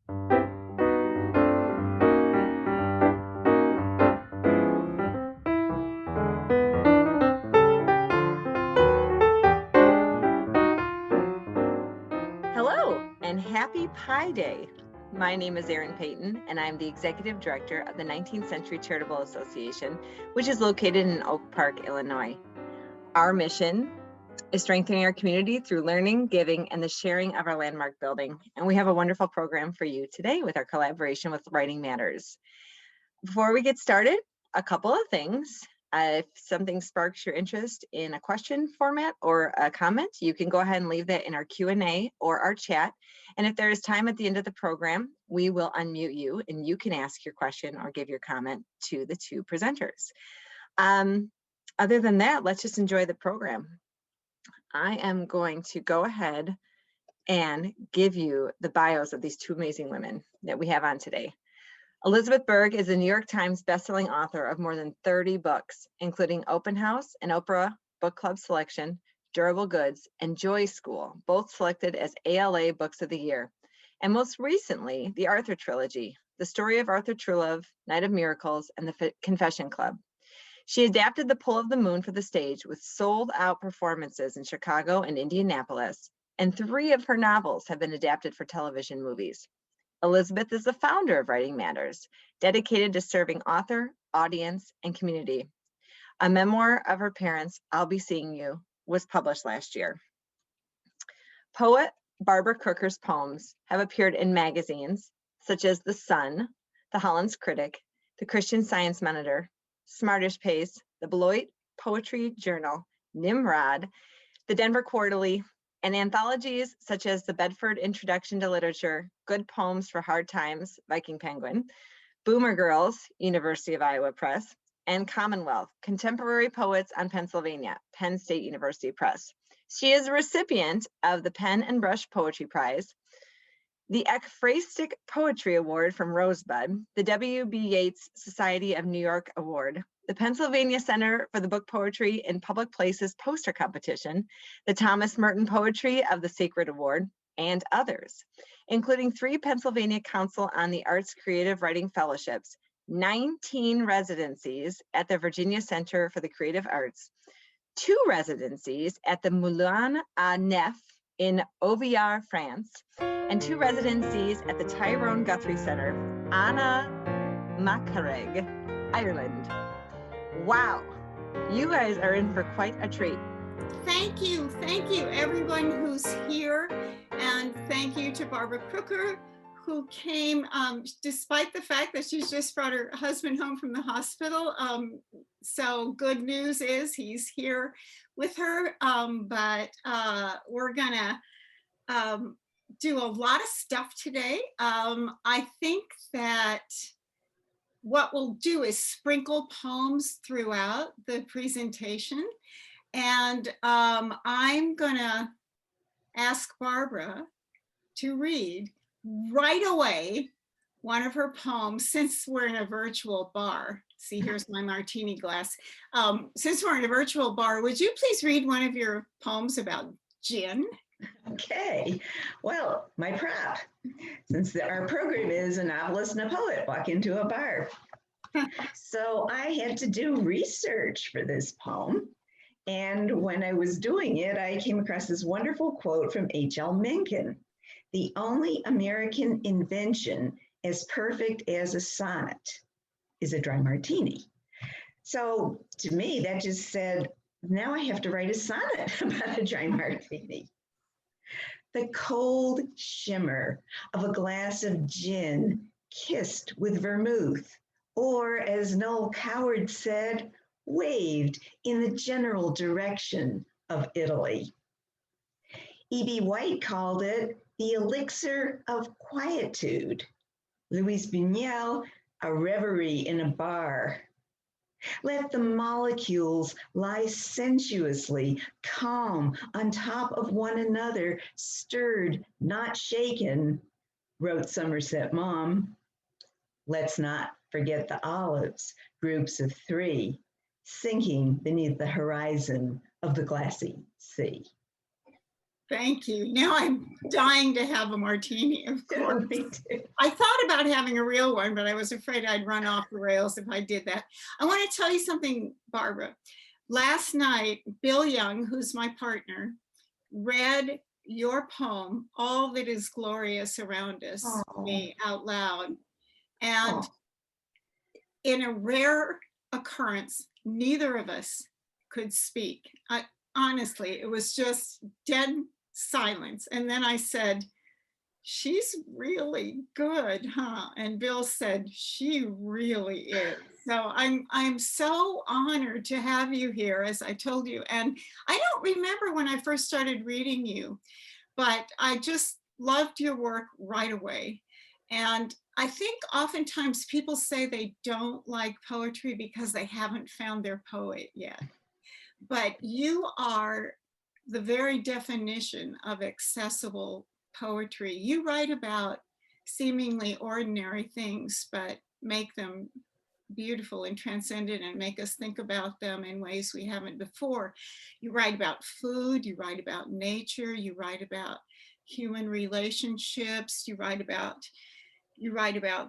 Hello and happy Pi Day. My name is Erin Payton and I'm the Executive Director of the 19th Century Charitable Association, which is located in Oak Park, Illinois. Our mission is strengthening our community through learning, giving, and the sharing of our landmark building. And we have a wonderful program for you today with our collaboration with Writing Matters. Before we get started, a couple of things. If something sparks your interest in a question format or a comment, you can go ahead and leave that in our Q&A or our chat. And if there is time at the end of the program, we will unmute you and you can ask your question or give your comment to the two presenters. Other than that, let's just enjoy the program. I am going to go ahead and give you the bios of these two amazing women that we have on today. Elizabeth Berg is a New York Times bestselling author of more than 30 books, including Open House and Oprah Book Club Selection, Durable Goods, and Joy School, both selected as ALA Books of the Year. And most recently, the Arthur Trilogy, The Story of Arthur Trulove, Night of Miracles, and The Confession Club. She adapted The Pull of the Moon for the stage with sold-out performances in Chicago and Indianapolis, and 3 of her novels have been adapted for television movies. Elizabeth is the founder of Writing Matters, dedicated to serving author, audience, and community. A memoir of her parents, I'll Be Seeing You, was published last year. Poet Barbara Crooker's poems have appeared in magazines such as The Sun, the Hollins Critic, the Christian Science Monitor, Smartish Pace, the Beloit Poetry Journal, Nimrod, the Denver Quarterly, and anthologies such as the Bedford Introduction to Literature, Good Poems for Hard Times, Viking Penguin, Boomer Girls, University of Iowa Press, and Commonwealth, Contemporary Poets on Pennsylvania, Penn State University Press. She is a recipient of the Pen and Brush Poetry Prize, the Ekphrastic Poetry Award from Rosebud, the W.B. Yeats Society of New York Award, the Pennsylvania Center for the Book Poetry in Public Places Poster Competition, the Thomas Merton Poetry of the Sacred Award, and others, including 3 Pennsylvania Council on the Arts Creative Writing Fellowships, 19 residencies at the Virginia Center for the Creative Arts, 2 residencies at the Moulin in Auvillar, France, and 2 residencies at the Tyrone Guthrie Centre, Annaghmakerrig, Ireland. Wow, you guys are in for quite a treat. Thank you everyone who's here, and thank you to Barbara Crooker, who came despite the fact that she's just brought her husband home from the hospital. So good news is he's here with her, but we're gonna do a lot of stuff today. I think that what we'll do is sprinkle poems throughout the presentation. And I'm gonna ask Barbara to read right away one of her poems, since we're in a virtual bar. See, here's my martini glass. Since we're in a virtual bar, would you please read one of your poems about gin? Okay, well, my prop, since our program is a novelist and a poet walk into a bar. So I had to do research for this poem. And when I was doing it, I came across this wonderful quote from H.L. Mencken: "The only American invention as perfect as a sonnet is a dry martini." So to me, that just said, now I have to write a sonnet about a dry martini. The cold shimmer of a glass of gin kissed with vermouth, or as Noel Coward said, waved in the general direction of Italy. E.B. White called it the elixir of quietude. Louis Buñuel, a reverie in a bar. Let the molecules lie sensuously calm on top of one another, stirred, not shaken, wrote Somerset Maugham. Let's not forget the olives, groups of 3, sinking beneath the horizon of the glassy sea. Thank you. Now I'm dying to have a martini, of course. Me too. I thought about having a real one, but I was afraid I'd run off the rails if I did that. I want to tell you something, Barbara. Last night, Bill Young, who's my partner, read your poem, All That Is Glorious Around Us, to me out loud. And in a rare occurrence, neither of us could speak. Honestly, it was just dead silence. And then I said, she's really good, huh? And Bill said, she really is. So I'm so honored to have you here, as I told you. And I don't remember when I first started reading you, but I just loved your work right away. And I think oftentimes people say they don't like poetry because they haven't found their poet yet. But you are the very definition of accessible poetry. You write about seemingly ordinary things, but make them beautiful and transcendent and make us think about them in ways we haven't before. You write about food, you write about nature, you write about human relationships, you write about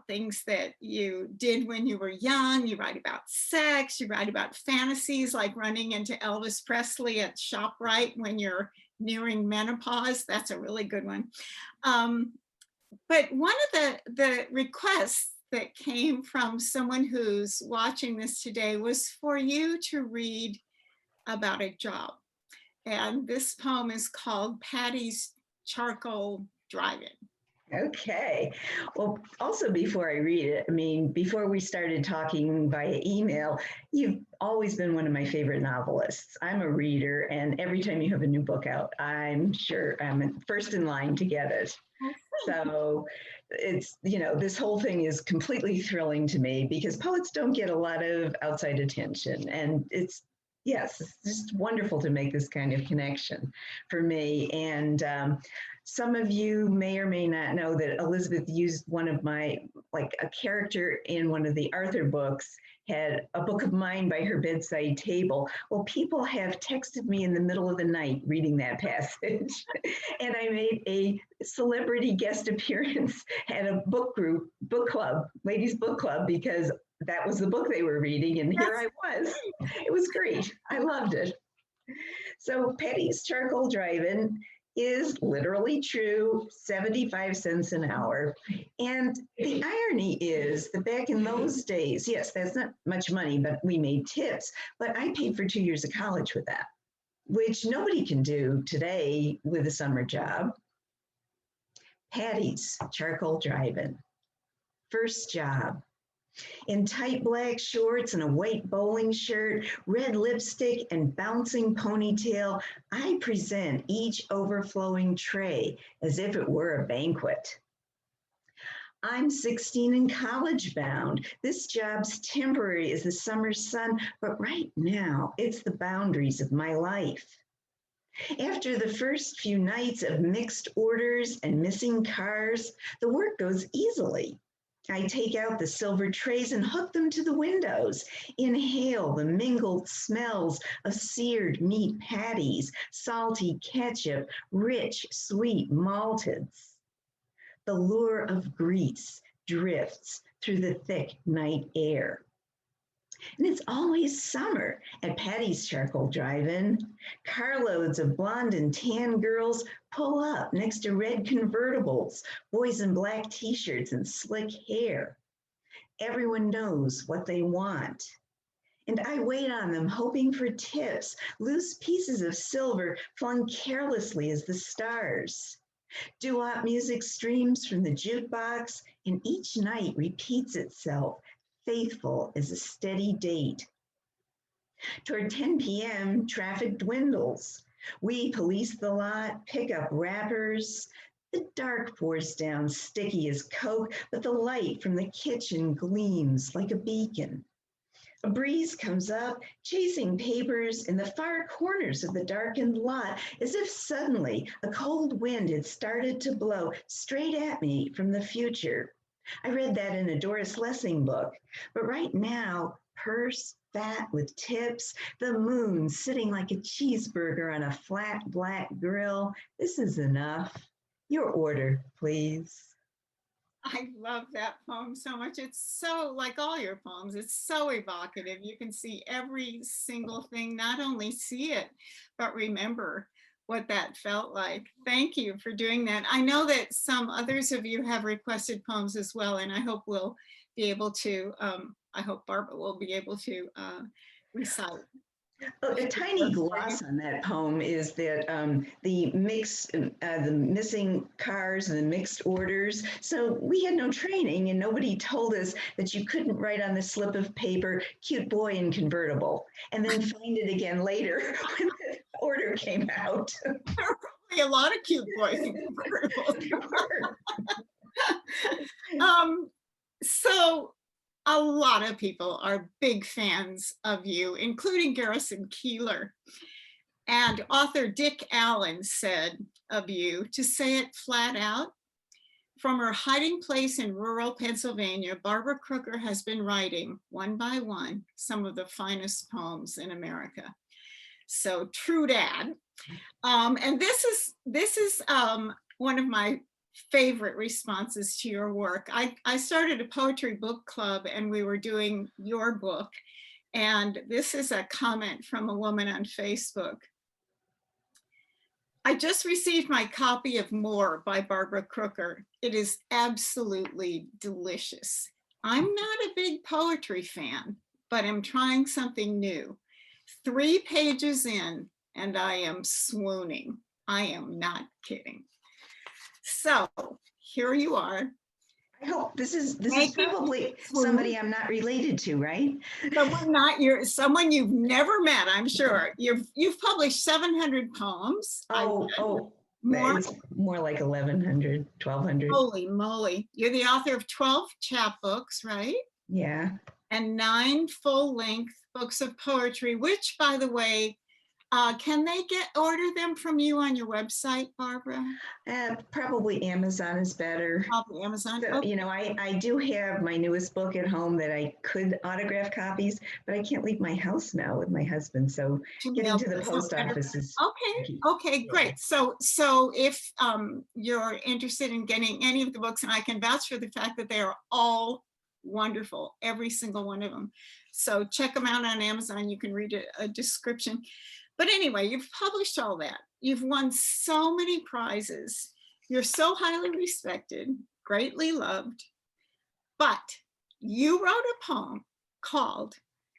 things that you did when you were young, you write about sex, you write about fantasies like running into Elvis Presley at ShopRite when you're nearing menopause. That's a really good one. But one of the requests that came from someone who's watching this today was for you to read about a job. And this poem is called Patty's Charcoal Drive-In. Okay. Well, also before I read it, I mean, before we started talking via email, you've always been one of my favorite novelists. I'm a reader, and every time you have a new book out, I'm sure I'm first in line to get it. So it's, you know, this whole thing is completely thrilling to me because poets don't get a lot of outside attention. And it's just wonderful to make this kind of connection for me. And some of you may or may not know that Elizabeth used one of my, like a character in one of the Arthur books had a book of mine by her bedside table. Well, people have texted me in the middle of the night reading that passage. And I made a celebrity guest appearance at a book club, ladies book club, because that was the book they were reading. And here I was. It was great. I loved it. So Patty's Charcoal Drive-In is literally true, 75 cents an hour. And the irony is that back in those days, yes, that's not much money, but we made tips. But I paid for 2 years of college with that, which nobody can do today with a summer job. Patty's Charcoal Drive-In. First job. In tight black shorts and a white bowling shirt, red lipstick and bouncing ponytail, I present each overflowing tray as if it were a banquet. I'm 16 and college bound. This job's temporary as the summer sun, but right now it's the boundaries of my life. After the first few nights of mixed orders and missing cars, the work goes easily. I take out the silver trays and hook them to the windows. Inhale the mingled smells of seared meat patties, salty ketchup, rich, sweet malteds. The lure of grease drifts through the thick night air. And it's always summer at Patty's Charcoal Drive-In. Carloads of blonde and tan girls pull up next to red convertibles, boys in black t-shirts and slick hair. Everyone knows what they want. And I wait on them, hoping for tips, loose pieces of silver flung carelessly as the stars. Doo-wop music streams from the jukebox, and each night repeats itself, faithful as a steady date. Toward 10 p.m., traffic dwindles. We police the lot, pick up rappers. The dark pours down, sticky as coke, but the light from the kitchen gleams like a beacon. A breeze comes up, chasing papers in the far corners of the darkened lot, as if suddenly a cold wind had started to blow straight at me from the future. I read that in a Doris Lessing book. But right now, purse, fat with tips, the moon sitting like a cheeseburger on a flat black grill. This is enough. Your order, please. I love that poem so much. It's so, like all your poems, it's so evocative. You can see every single thing, not only see it, but remember what that felt like. Thank you for doing that. I know that some others of you have requested poems as well, and I hope we'll be able to, I hope Barbara will be able to recite. A tiny gloss on that poem is that the missing cars and the mixed orders. So we had no training and nobody told us that you couldn't write on the slip of paper, cute boy in convertible, and then find it again later when the order came out. There are probably a lot of cute boys in convertibles. So a lot of people are big fans of you, including Garrison Keillor. And author Dick Allen said of you, to say it flat out, from her hiding place in rural Pennsylvania, Barbara Crooker has been writing, one by one, some of the finest poems in America. So true dad. And this is one of my favorite responses to your work. I started a poetry book club and we were doing your book. And this is a comment from a woman on Facebook. I just received my copy of More by Barbara Crooker. It is absolutely delicious. I'm not a big poetry fan, but I'm trying something new. 3 pages in and I am swooning. I am not kidding. So here you are. I hope this is probably somebody I'm not related to, right? Someone you've never met, I'm sure. You've published 700 poems. It's more like 1,100, 1,200. Holy moly. You're the author of 12 chapbooks, right? Yeah. And 9 full-length books of poetry, which, by the way, can they order them from you on your website, Barbara? Probably Amazon is better. Probably Amazon. So, okay. You know, I do have my newest book at home that I could autograph copies, but I can't leave my house now with my husband. So getting to the post office is okay, great. So if you're interested in getting any of the books, and I can vouch for the fact that they are all wonderful, every single one of them. So check them out on Amazon. You can read a description. But anyway, you've published all that. You've won so many prizes. You're so highly respected, greatly loved. But you wrote a poem called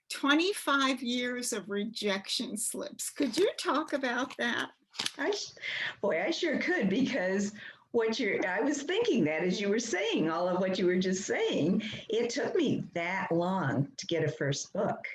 25 Years of Rejection Slips. Could you talk about that? I sure could, because I was thinking that as you were saying all of what you were just saying, it took me that long to get a first book.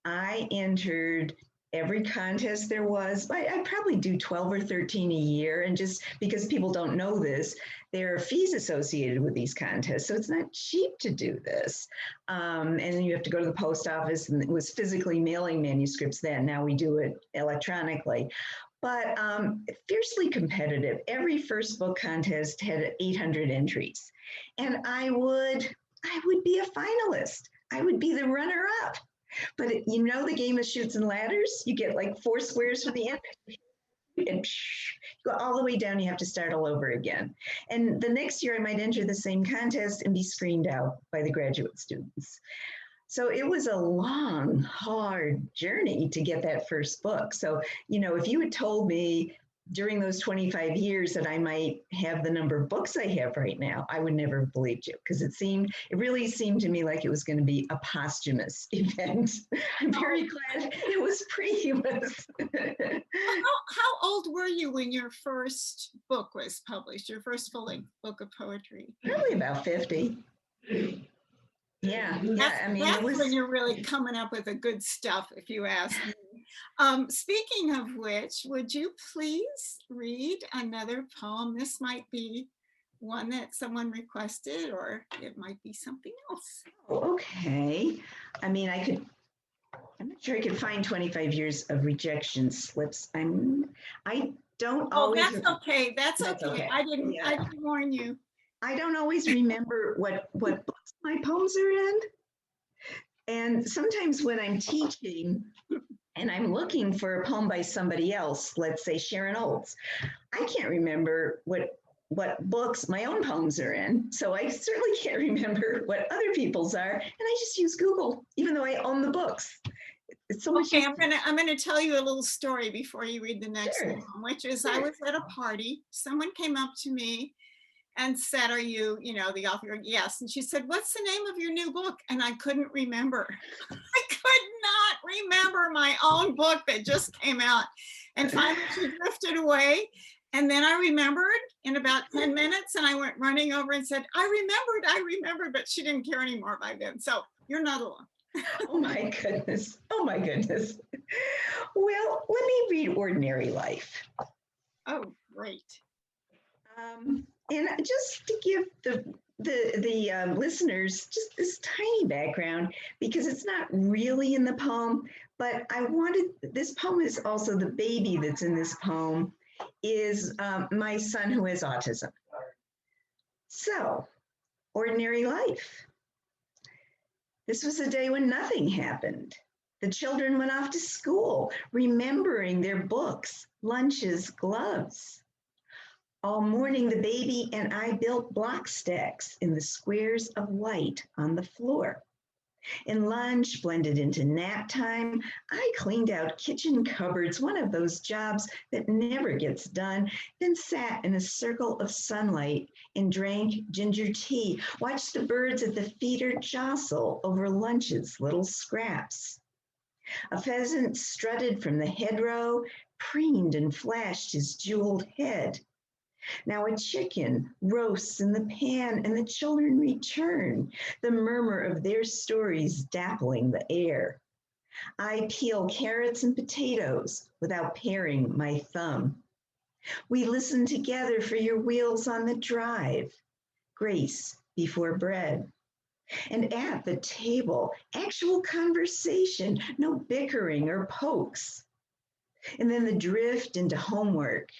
I entered every contest there was. I probably do 12 or 13 a year. And just because people don't know this, there are fees associated with these contests. So it's not cheap to do this. And then you have to go to the post office, and it was physically mailing manuscripts then. Now we do it electronically. But fiercely competitive. Every first book contest had 800 entries. And I would be a finalist. I would be the runner-up. But you know the game of chutes and ladders? You get like 4 squares for the end, and you go all the way down, you have to start all over again. And the next year I might enter the same contest and be screened out by the graduate students. So it was a long, hard journey to get that first book. So, you know, if you had told me during those 25 years that I might have the number of books I have right now, I would never have believed you, because it really seemed to me like it was going to be a posthumous event. I'm very glad it was previous. How old were you when your first book was published, your first full-length book of poetry? Probably about 50. Yeah, that's when you're really coming up with the good stuff, if you ask me. Speaking of which, would you please read another poem? This might be one that someone requested, or it might be something else. Oh, okay. I mean, I'm not sure I could find 25 years of rejection slips. I don't always. That's okay. That's okay. I didn't warn you. I don't always remember what books my poems are in. And sometimes when I'm teaching and I'm looking for a poem by somebody else, let's say Sharon Olds, I can't remember what books my own poems are in. So I certainly can't remember what other people's are. And I just use Google, even though I own the books. It's so much Okay, easier. I'm gonna tell you a little story before you read the next Sure. one, which is I Sure. was at a party. Someone came up to me and said, "Are you the author?" Yes. And she said, "What's the name of your new book?" And I couldn't remember. I could not remember my own book that just came out. And finally she drifted away. And then I remembered in about 10 minutes, and I went running over and said, I remembered, but she didn't care anymore by then. So you're not alone. Oh my goodness. Oh my goodness. Well, let me read Ordinary Life. Oh, great. And just to give the listeners just this tiny background, because it's not really in the poem, but this poem is also the baby that's in this poem is my son who has autism. So, Ordinary Life. This was a day when nothing happened. The children went off to school, remembering their books, lunches, gloves. All morning, the baby and I built block stacks in the squares of light on the floor. In lunch, blended into nap time, I cleaned out kitchen cupboards, one of those jobs that never gets done, then sat in a circle of sunlight and drank ginger tea, watched the birds at the feeder jostle over lunch's little scraps. A pheasant strutted from the hedgerow, preened and flashed his jeweled head. Now a chicken roasts in the pan and the children return, the murmur of their stories dappling the air. I peel carrots and potatoes without paring my thumb. We listen together for your wheels on the drive, grace before bread. And at the table, actual conversation, no bickering or pokes. And then the drift into homework.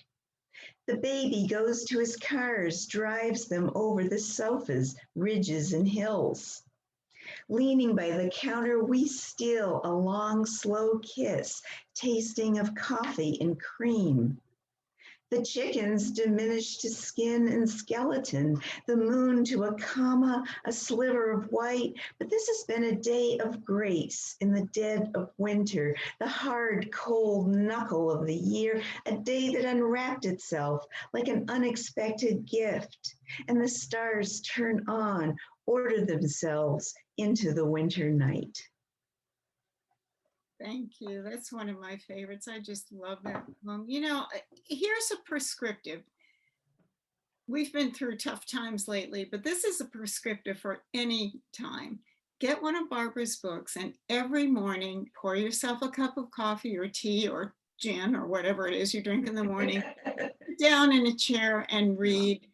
The baby goes to his cars, drives them over the sofas, ridges and hills. Leaning by the counter, we steal a long, slow kiss, tasting of coffee and cream. The chickens diminish to skin and skeleton, the moon to a comma, a sliver of white. But this has been a day of grace in the dead of winter, the hard, cold knuckle of the year, a day that unwrapped itself like an unexpected gift. And the stars turn on, order themselves into the winter night. Thank you. That's one of my favorites. I just love that poem. Here's a prescriptive. We've been through tough times lately, but this is a prescriptive for any time. Get one of Barbara's books and every morning pour yourself a cup of coffee or tea or gin or whatever it is you drink in the morning, sit down in a chair and read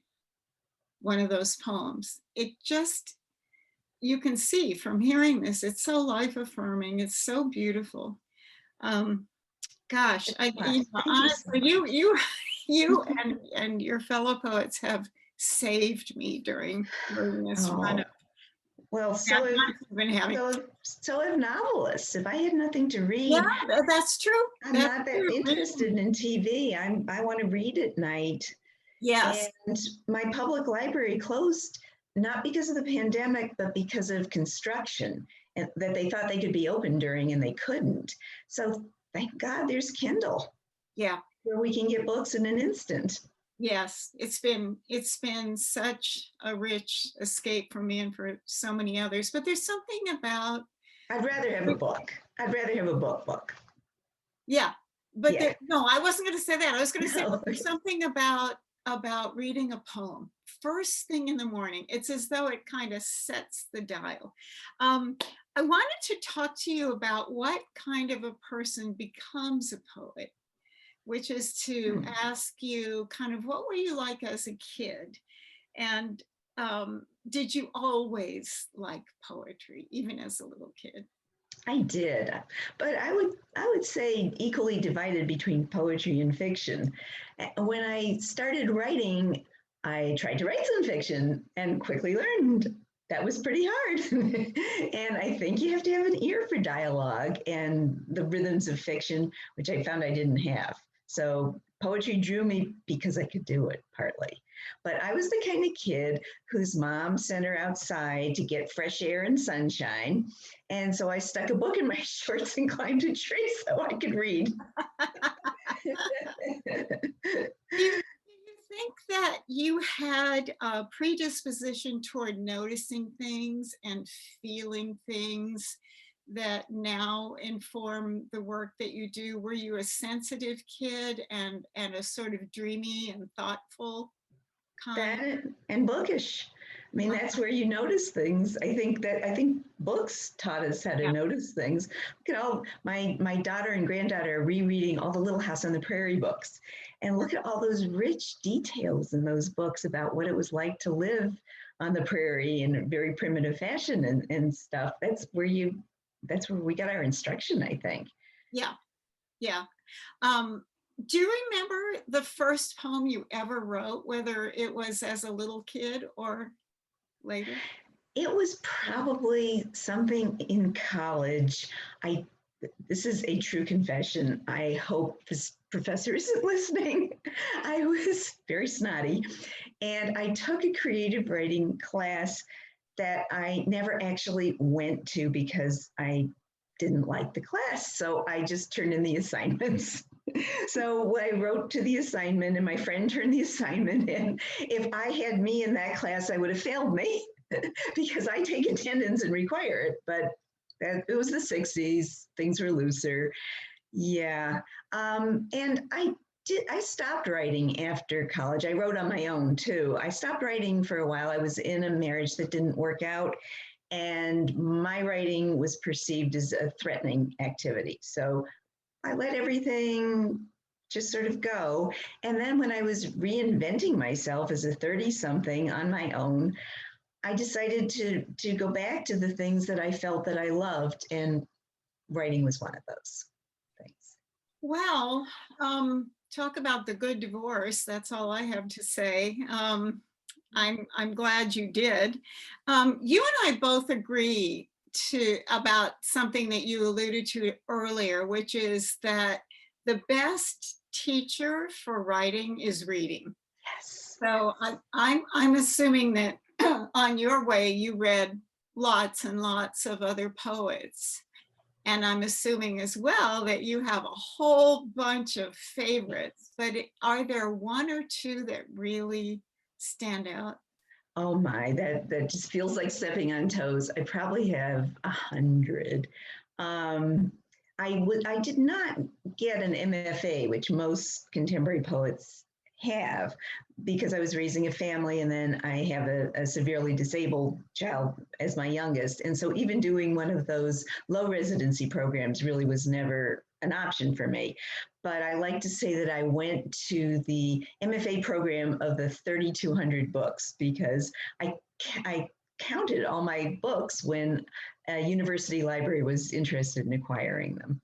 one of those poems. You can see from hearing this, it's so life affirming. It's so beautiful. Gosh, honestly, you and your fellow poets have saved me during this run. Well, so have novelists. If I had nothing to read, yeah, that's true. I'm not that interested in TV. I want to read at night. Yes. And my public library closed not because of the pandemic, but because of construction, and that they thought they could be open during and they couldn't. So thank God there's Kindle. Yeah. Where we can get books in an instant. Yes, it's been such a rich escape for me and for so many others. But there's something about. I'd rather have a book. I'd rather have a book. Yeah, but yeah. No, I wasn't going to say that. I was going to say there's something about reading a poem first thing in the morning. It's as though it kind of sets the dial. I wanted to talk to you about what kind of a person becomes a poet, which is to ask you kind of what were you like as a kid? And did you always like poetry, even as a little kid? I did, but I would say equally divided between poetry and fiction. When I started writing, I tried to write some fiction and quickly learned that was pretty hard. And I think you have to have an ear for dialogue and the rhythms of fiction, which I found I didn't have. So poetry drew me because I could do it partly. But I was the kind of kid whose mom sent her outside to get fresh air and sunshine. And so I stuck a book in my shorts and climbed a tree so I could read. Do you think that you had a predisposition toward noticing things and feeling things that now inform the work that you do? Were you a sensitive kid and a sort of dreamy and thoughtful kind? That and bookish. I mean, that's where you notice things. I think books taught us how to notice things. Look at all my daughter and granddaughter are rereading all the Little House on the Prairie books. And look at all those rich details in those books about what it was like to live on the prairie in a very primitive fashion and stuff. That's where we got our instruction, I think. Yeah. Do you remember the first poem you ever wrote, whether it was as a little kid or later? It was probably something in college. This is a true confession. I hope this professor isn't listening. I was very snotty, and I took a creative writing class that I never actually went to because I didn't like the class. So I just turned in the assignments. So I wrote to the assignment and my friend turned the assignment in. If I had me in that class, I would have failed me because I take attendance and require it. But it was the 60s, things were looser. Yeah. And I stopped writing after college. I wrote on my own too. I stopped writing for a while. I was in a marriage that didn't work out, and my writing was perceived as a threatening activity. So I let everything just sort of go. And then when I was reinventing myself as a 30-something on my own, I decided to go back to the things that I felt that I loved, and writing was one of those things. Well, talk about the good divorce. That's all I have to say. I'm glad you did. You and I both agree about something that you alluded to earlier, which is that the best teacher for writing is reading. Yes. So I'm assuming that on your way you read lots and lots of other poets. And I'm assuming as well that you have a whole bunch of favorites, but are there one or two that really stand out? Oh my, that just feels like stepping on toes. I probably have 100. I did not get an MFA, which most contemporary poets have, because I was raising a family, and then I have a severely disabled child as my youngest. And so even doing one of those low residency programs really was never an option for me. But I like to say that I went to the MFA program of the 3,200 books because I counted all my books when a university library was interested in acquiring them.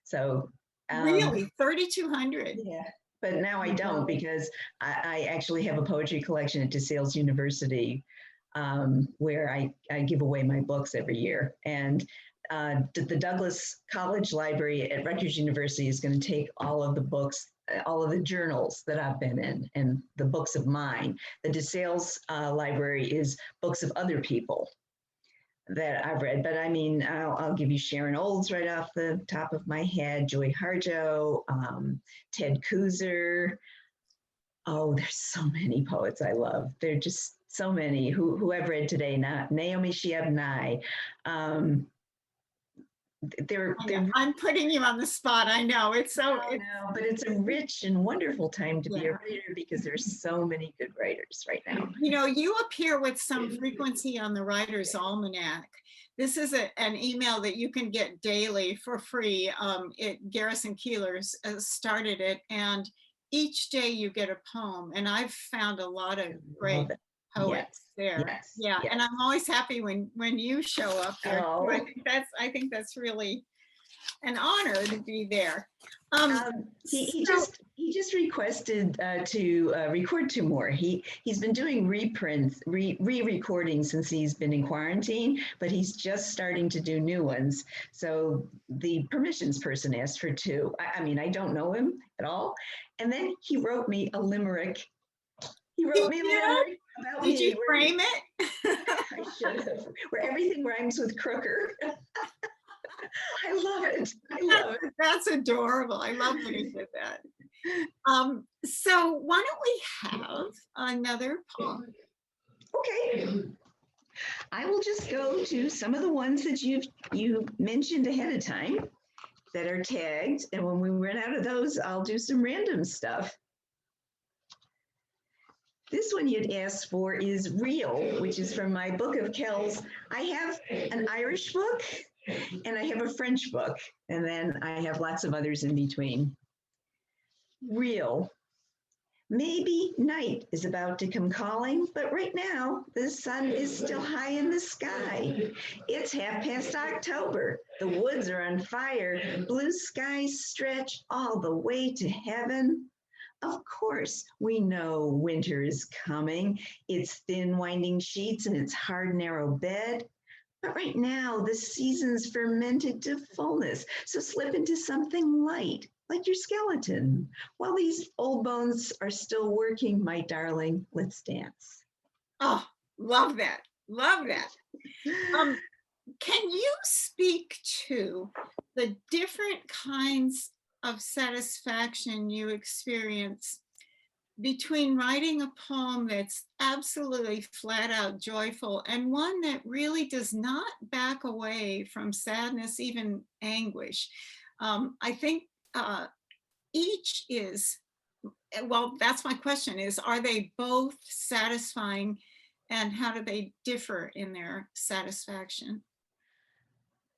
So really, 3,200? Yeah, but now I don't, because I actually have a poetry collection at DeSales University where I give away my books every year. And the Douglas College Library at Rutgers University is going to take all of the books, all of the journals that I've been in, and the books of mine. The DeSales Library is books of other people that I've read. But I mean, I'll give you Sharon Olds right off the top of my head, Joy Harjo, Ted Kooser. Oh, there's so many poets I love. There are just so many who I've read today. Naomi Shihab Nye. I'm putting you on the spot. I know it's so. But it's a rich and wonderful time to be a writer, because there's so many good writers right now. You know, you appear with some frequency on the Writer's Almanac. This is an email that you can get daily for free. Garrison Keillor's started it, and each day you get a poem. And I've found a lot of great poets there. Yes. And I'm always happy when you show up there. Oh. I think that's really an honor to be there. He So- just requested to record 2 more. He's been doing reprints, re-recording since he's been in quarantine, but he's just starting to do new ones. So the permissions person asked for 2. I mean, I don't know him at all. And then he wrote me a limerick. He wrote me a limerick about me. Did you frame it? I should have. Where everything rhymes with Crooker. I love it. I love it. That's adorable. I love that he did that. So why don't we have another poem? Okay. I will just go to some of the ones that you mentioned ahead of time that are tagged. And when we run out of those, I'll do some random stuff. This one you'd asked for is Real, which is from my book of Kells. I have an Irish book and I have a French book, and then I have lots of others in between. Real. Maybe night is about to come calling, but right now the sun is still high in the sky. It's 1/2 October. The woods are on fire. Blue skies stretch all the way to heaven. Of course, we know winter is coming. It's thin, winding sheets and its hard, narrow bed. But right now, the season's fermented to fullness. So slip into something light, like your skeleton. While these old bones are still working, my darling, let's dance. Oh, love that. Love that. Can you speak to the different kinds of satisfaction you experience between writing a poem that's absolutely flat out joyful and one that really does not back away from sadness, even anguish? I think each is, well, that's my question, is are they both satisfying, and how do they differ in their satisfaction?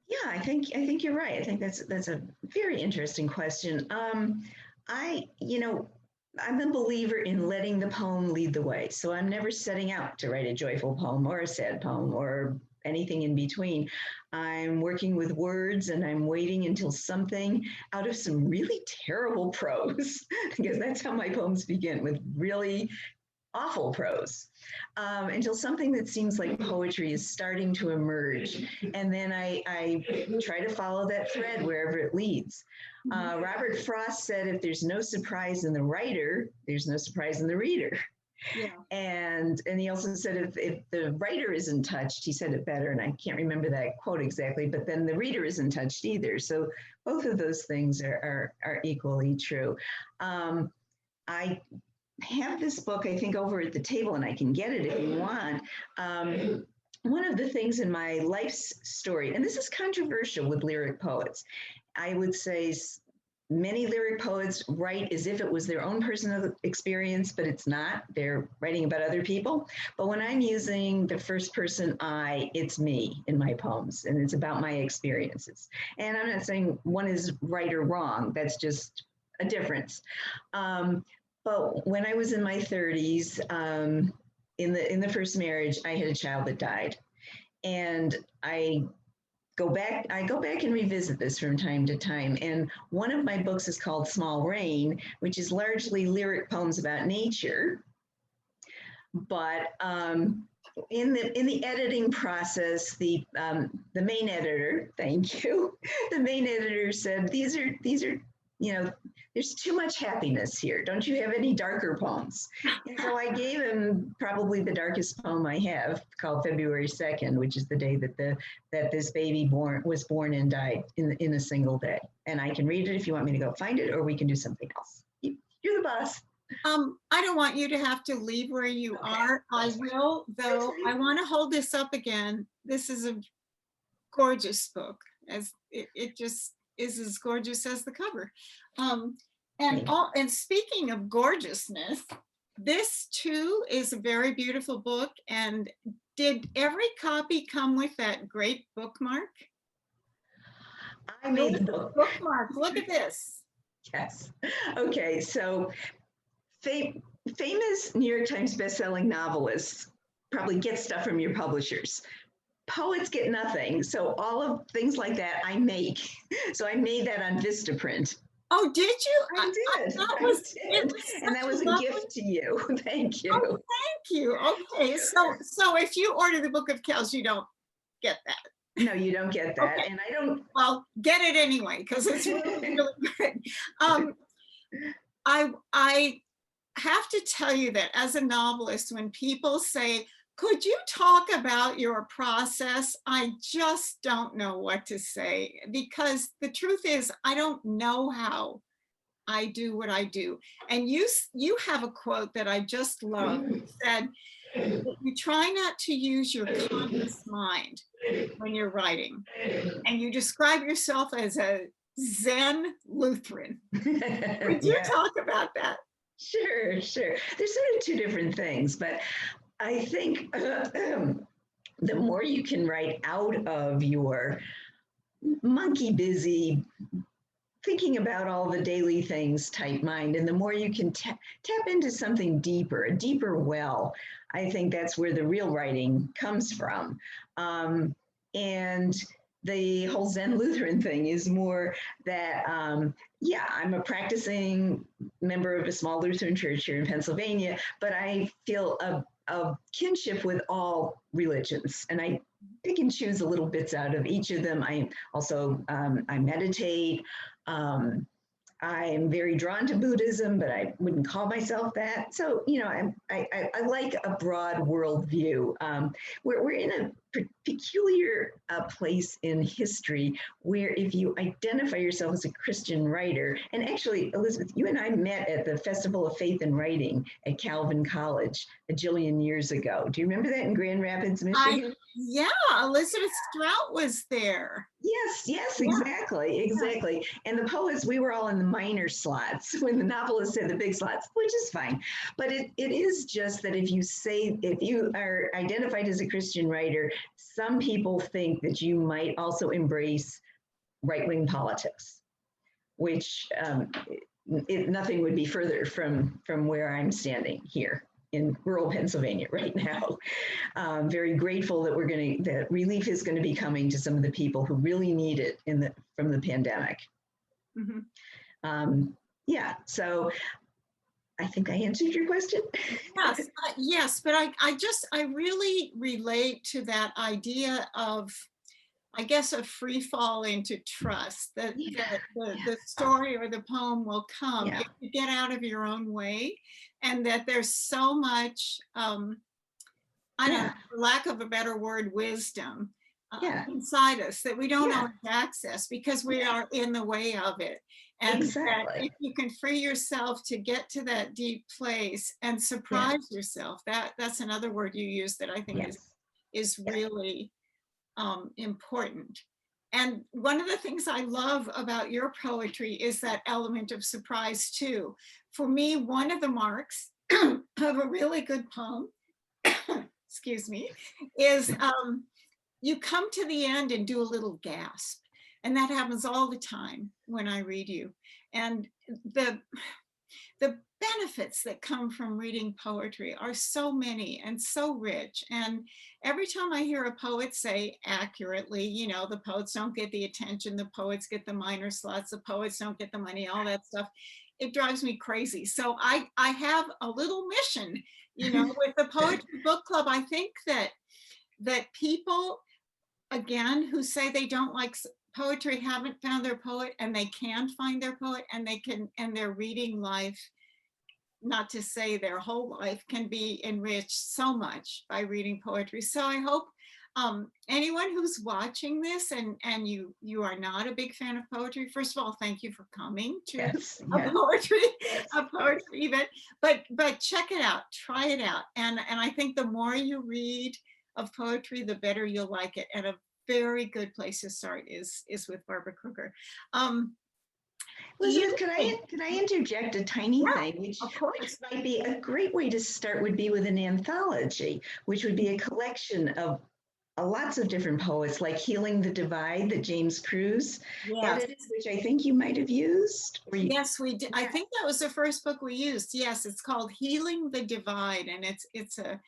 Yeah, I think you're right. I think that's a very interesting question. I'm a believer in letting the poem lead the way. So I'm never setting out to write a joyful poem or a sad poem or anything in between. I'm working with words and I'm waiting until something out of some really terrible prose, because that's how my poems begin, with really awful prose, until something that seems like poetry is starting to emerge. And then I try to follow that thread wherever it leads. Robert Frost said, if there's no surprise in the writer, there's no surprise in the reader. Yeah. And he also said, if the writer isn't touched, he said it better, and I can't remember that quote exactly, but then the reader isn't touched either. So both of those things are equally true. I have this book, I think, over at the table, and I can get it if you want. One of the things in my life's story, and this is controversial with lyric poets, I would say many lyric poets write as if it was their own personal experience, but it's not. They're writing about other people. But when I'm using the first person I, it's me in my poems, and it's about my experiences. And I'm not saying one is right or wrong. That's just a difference. But when I was in my 30s, in the first marriage, I had a child that died. And I go back and revisit this from time to time. And one of my books is called Small Rain, which is largely lyric poems about nature. But in the editing process, the main editor, thank you, the main editor said, these are, there's too much happiness here. Don't you have any darker poems? And so I gave him probably the darkest poem I have, called February 2nd, which is the day that this baby was born and died in a single day. And I can read it if you want me to go find it, or we can do something else. You're the boss. I don't want you to have to leave where you are. I will, though. I want to hold this up again. This is a gorgeous book, as it just is as gorgeous as the cover. And speaking of gorgeousness, this too is a very beautiful book. And did every copy come with that great bookmark? I made the book. Bookmark. Look at this. Yes. Okay. So famous New York Times bestselling novelists probably get stuff from your publishers. poets get nothing. So all of things like that I make. So I made that on Vistaprint. Oh, did you? I did. And that was a gift to you. Thank you. Oh, thank you. Okay, so if you order the Book of Kells, you don't get that. No, you don't get that. Okay. And I don't. Well, get it anyway, because it's really, really good. I have to tell you that as a novelist, when people say, could you talk about your process? I just don't know what to say, because the truth is, I don't know how I do what I do. And you have a quote that I just love. You said, you try not to use your conscious mind when you're writing. And you describe yourself as a Zen Lutheran. Could you talk about that? Sure. There's sort of two different things, but I think the more you can write out of your monkey busy, thinking about all the daily things type mind, and the more you can tap into something deeper, a deeper well, I think that's where the real writing comes from. And the whole Zen Lutheran thing is more that, yeah, I'm a practicing member of a small Lutheran church here in Pennsylvania, but I feel a kinship with all religions, and I pick and choose a little bits out of each of them. I also, I meditate. I'm very drawn to Buddhism, but I wouldn't call myself that. So, you know, I like a broad worldview. We're in a peculiar place in history where if you identify yourself as a Christian writer, and actually, Elizabeth, you and I met at the Festival of Faith and Writing at Calvin College a jillion years ago. Do you remember that in Grand Rapids, Michigan? Yeah, Elizabeth Strout was there. Yes, exactly. And the poets, we were all in the minor slots when the novelists had the big slots, which is fine. But it is just that if you are identified as a Christian writer, some people think that you might also embrace right-wing politics, which nothing would be further from where I'm standing here in rural Pennsylvania right now. Very grateful that that relief is going to be coming to some of the people who really need it from the pandemic. Mm-hmm. Yeah, so I think I answered your question. Yes, but I really relate to that idea of, I guess, a free fall into trust, that the story or the poem will come if you get out of your own way, and that there's so much, I don't know, for lack of a better word, wisdom inside us that we don't always access because we are in the way of it. And that if you can free yourself to get to that deep place and surprise yourself, that's another word you use that I think is really important. And one of the things I love about your poetry is that element of surprise too. For me, one of the marks of a really good poem, excuse me, is you come to the end and do a little gasp. And that happens all the time when I read you. And the benefits that come from reading poetry are so many and so rich. And every time I hear a poet say accurately, you know, the poets don't get the attention, the poets get the minor slots, the poets don't get the money, all that stuff, it drives me crazy. So I have a little mission, you know, with the Poetry Book Club. I think that people, again, who say they don't like poetry haven't found their poet, and they can find their poet, and their reading life, not to say their whole life, can be enriched so much by reading poetry. So I hope anyone who's watching this and you are not a big fan of poetry, first of all, thank you for coming to a poetry event, but check it out, try it out. And I think the more you read of poetry, the better you'll like it. And a very good place to start is with Barbara Crooker. Elizabeth, could I interject a tiny thing, which might be a great way to start would be with an anthology, which would be a collection of lots of different poets, like Healing the Divide that James Cruz Yes. edited, which I think you might have used. Yes, we did. I think that was the first book we used. Yes, it's called Healing the Divide, and it's a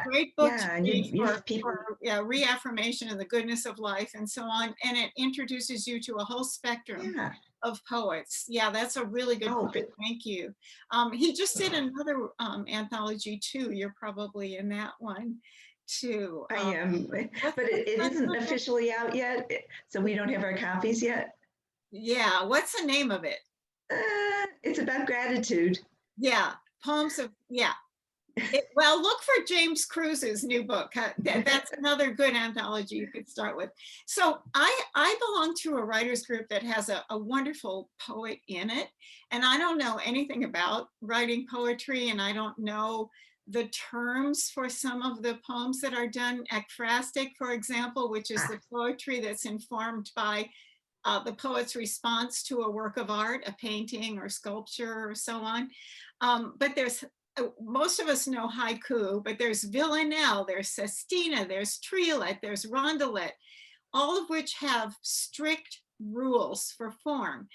great book to and read you have people. for reaffirmation of the goodness of life and so on. And it introduces you to a whole spectrum of poets. Yeah, that's a really good point. Thank you. He just did another anthology too. You're probably in that one too. I am, but it isn't officially out yet, so we don't have our copies yet. Yeah, what's the name of it? It's about gratitude. Yeah, poems of, well, look for James Cruz's new book. That's another good anthology you could start with. So I belong to a writers group that has a wonderful poet in it. And I don't know anything about writing poetry, and I don't know the terms for some of the poems that are done. Ekphrastic, for example, which is the poetry that's informed by the poet's response to a work of art, a painting or sculpture or so on. But there's, most of us know haiku, but there's villanelle, there's sestina, there's triolet, there's rondelet, all of which have strict rules for form.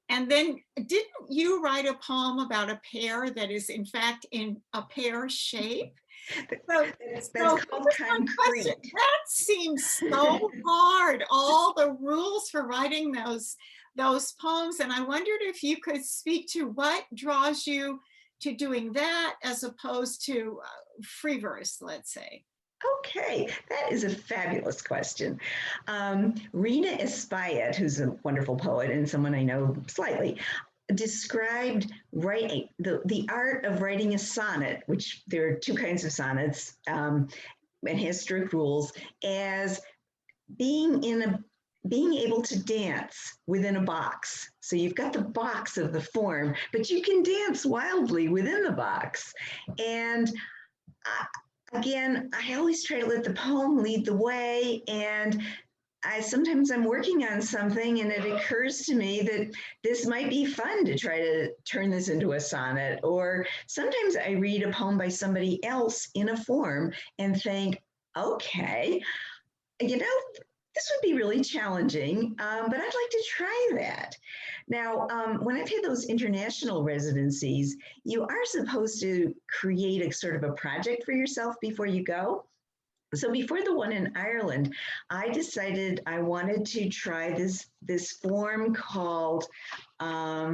And then didn't you write a poem about a pear that is in fact in a pear shape? That's called concrete. That seems so hard, all the rules for writing those poems. And I wondered if you could speak to what draws you to doing that as opposed to free verse, let's say. Okay, that is a fabulous question. Rina Espayet, who's a wonderful poet and someone I know slightly, described writing, the art of writing a sonnet, which there are two kinds of sonnets, and has strict rules, as being able to dance within a box. So you've got the box of the form, but you can dance wildly within the box. And again, I always try to let the poem lead the way, and sometimes I'm working on something and it occurs to me that this might be fun to try to turn this into a sonnet. Or sometimes I read a poem by somebody else in a form and think, okay, you know, this would be really challenging, but I'd like to try that. Now, when I've had those international residencies, you are supposed to create a sort of a project for yourself before you go. So before the one in Ireland, I decided I wanted to try this form called, why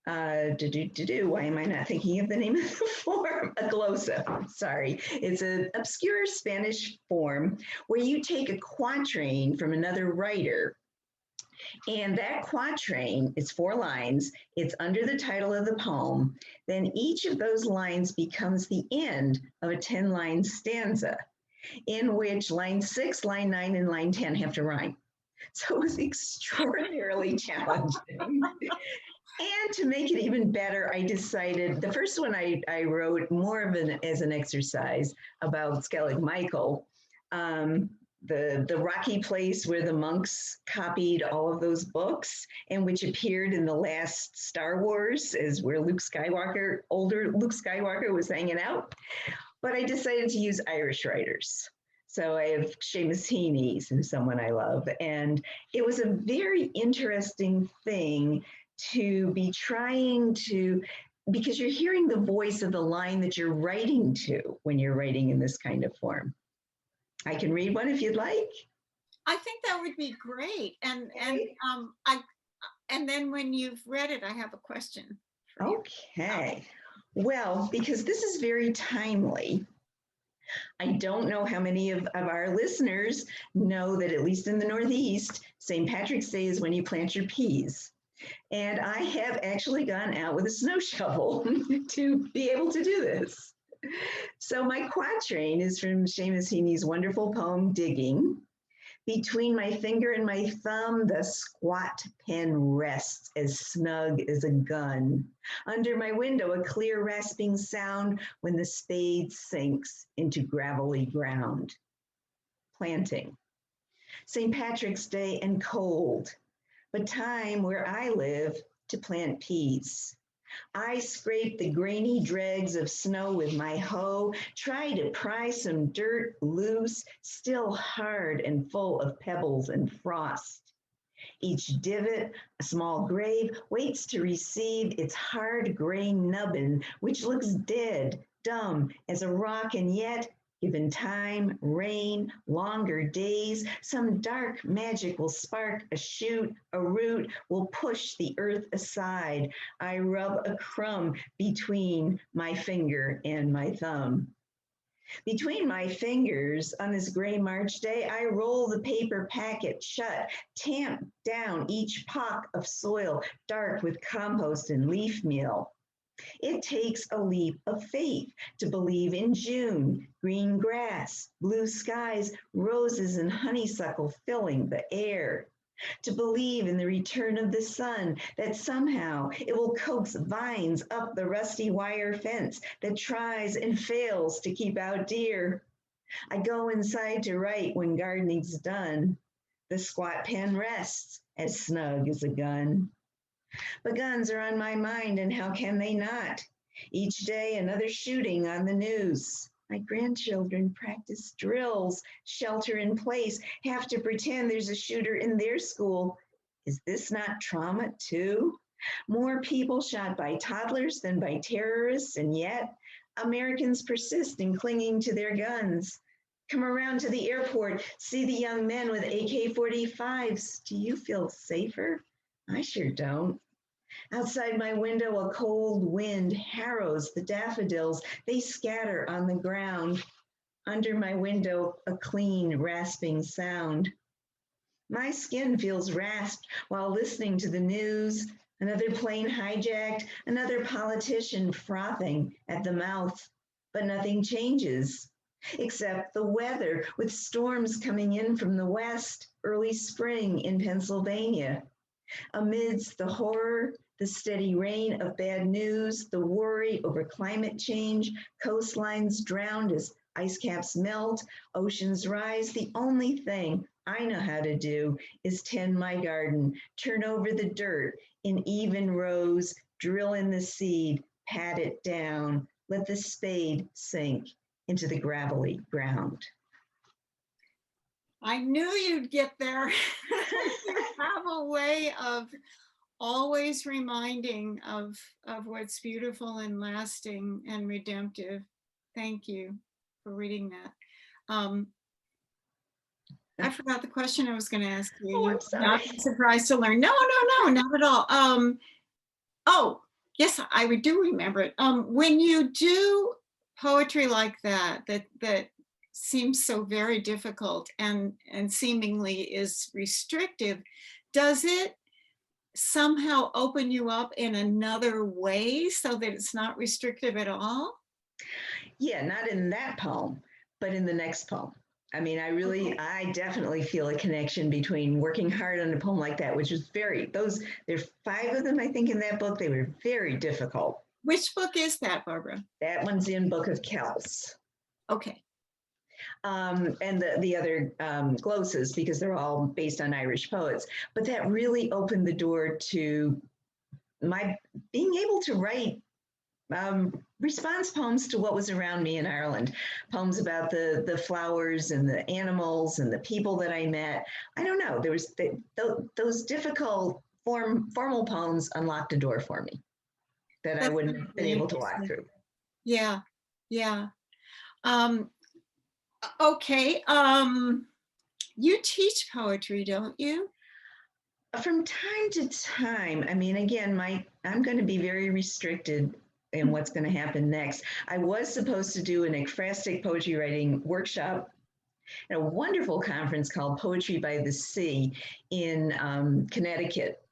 am I not thinking of the name of the form? A glosa, sorry. It's an obscure Spanish form where you take a quatrain from another writer, and that quatrain, it's 4 lines, it's under the title of the poem, then each of those lines becomes the end of a 10-line stanza, in which line 6, line 9, and line 10 have to rhyme. So it was extraordinarily challenging. And to make it even better, I decided, the first one I wrote more of as an exercise about Skellig Michael, the rocky place where the monks copied all of those books and which appeared in the last Star Wars, is where Luke Skywalker, older Luke Skywalker, was hanging out. But I decided to use Irish writers. So I have Seamus Heaney, who's someone I love. And it was a very interesting thing to be trying to, because you're hearing the voice of the line that you're writing to when you're writing in this kind of form. I can read one if you'd like. I think that would be great. And then when you've read it, I have a question. Okay. Well, because this is very timely, I don't know how many of our listeners know that, at least in the Northeast, St. Patrick's Day is when you plant your peas. And I have actually gone out with a snow shovel to be able to do this. So my quatrain is from Seamus Heaney's wonderful poem, Digging. Between my finger and my thumb, the squat pen rests as snug as a gun. Under my window, a clear rasping sound when the spade sinks into gravelly ground. Planting. St. Patrick's Day and cold, but time where I live to plant peas. I scrape the grainy dregs of snow with my hoe, try to pry some dirt loose, still hard and full of pebbles and frost. Each divot, a small grave, waits to receive its hard gray nubbin, which looks dead, dumb as a rock, and yet, given time, rain, longer days, some dark magic will spark a shoot, a root will push the earth aside. I rub a crumb between my finger and my thumb. Between my fingers on this gray March day, I roll the paper packet shut, tamp down each pock of soil dark with compost and leaf meal. It takes a leap of faith to believe in June, green grass, blue skies, roses and honeysuckle filling the air. To believe in the return of the sun, that somehow it will coax vines up the rusty wire fence that tries and fails to keep out deer. I go inside to write when gardening's done. The squat pen rests as snug as a gun. But guns are on my mind, and how can they not? Each day another shooting on the news. My grandchildren practice drills, shelter in place, have to pretend there's a shooter in their school. Is this not trauma too? More people shot by toddlers than by terrorists, and yet Americans persist in clinging to their guns. Come around to the airport, see the young men with AK-45s. Do you feel safer? I sure don't. Outside my window, a cold wind harrows the daffodils. They scatter on the ground. Under my window, a clean, rasping sound. My skin feels rasped while listening to the news. Another plane hijacked, another politician frothing at the mouth. But nothing changes, except the weather, with storms coming in from the west, early spring in Pennsylvania. Amidst the horror, the steady rain of bad news, the worry over climate change, coastlines drowned as ice caps melt, oceans rise, the only thing I know how to do is tend my garden, turn over the dirt in even rows, drill in the seed, pat it down, let the spade sink into the gravelly ground. I knew you'd get there. You have a way of always reminding of what's beautiful and lasting and redemptive. Thank you for reading that. I forgot the question I was going to ask you. Oh, I'm sorry. Not surprised to learn. No, not at all. Oh, yes, I do remember it. When you do poetry like that seems so very difficult and seemingly is restrictive, does it somehow open you up in another way so that it's not restrictive at all? Yeah, not in that poem, but in the next poem. I mean, I definitely feel a connection between working hard on a poem like that, which is there's 5 of them, I think, in that book. They were very difficult. Which book is that, Barbara? That one's in Book of Kells. Okay. And the other glosses, because they're all based on Irish poets. But that really opened the door to my being able to write response poems to what was around me in Ireland, poems about the flowers and the animals and the people that I met. I don't know, there was those difficult formal poems unlocked a door for me that I wouldn't have been able to walk through. Yeah. Okay, you teach poetry, don't you? From time to time. I mean, again, I'm going to be very restricted in what's going to happen next. I was supposed to do an ekphrastic poetry writing workshop at a wonderful conference called Poetry by the Sea in Connecticut,